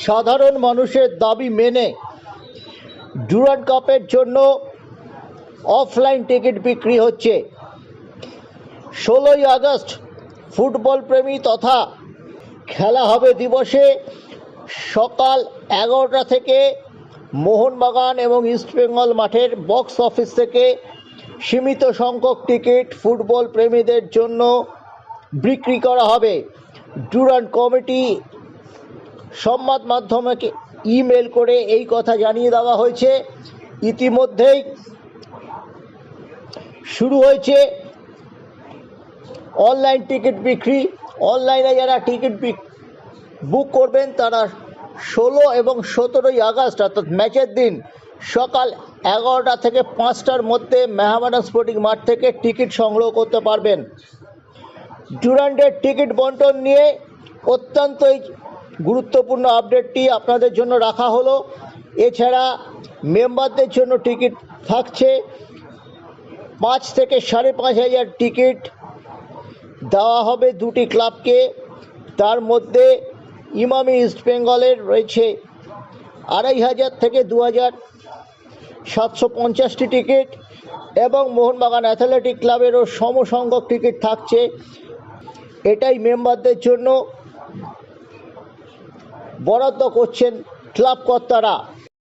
সাধারণ মানুষের দাবি মেনে ডুরান্ড কাপের জন্য অফলাইন টিকিট বিক্রি হচ্ছে। 16ই আগস্ট ফুটবল প্রেমী তথা খেলা হবে দিবসে সকাল 11টা থেকে মোহনবাগান এবং ইস্টবেঙ্গল মাঠের বক্স অফিস থেকে সীমিত সংখ্যক টিকিট ফুটবল প্রেমীদের জন্য বিক্রি করা হবে। ডুরান্ড কমিটি সংবাদ মাধ্যমকে ইমেল করে এই কথা জানিয়ে দেওয়া হয়েছে। ইতিমধ্যেই শুরু হয়েছে অনলাইন টিকিট বিক্রি। অনলাইনে যারা টিকিট বুক করবেন তারা 16 এবং 17ই আগস্ট অর্থাৎ ম্যাচের দিন সকাল 11টা থেকে 5টার মধ্যে মেহমাদান স্পোর্টিং মাঠ থেকে টিকিট সংগ্রহ করতে পারবেন। ডুরান্ডের টিকিট বন্টন নিয়ে অত্যন্ত গুরুত্বপূর্ণ আপডেটটি আপনাদের জন্য রাখা হলো। এছাড়া মেম্বারদের জন্য টিকিট থাকছে 5 থেকে 5,500 টিকিট দেওয়া হবে দুটি ক্লাবকে। তার মধ্যে ইমামি ইস্টবেঙ্গলের রয়েছে 2,500 থেকে 2,750টি টিকিট এবং মোহনবাগান অ্যাথলেটিক ক্লাবেরও সমসংখ্যক টিকিট থাকছে। এটাই মেম্বারদের জন্য বরাদ্দ করছেন ক্লাব কর্তারা।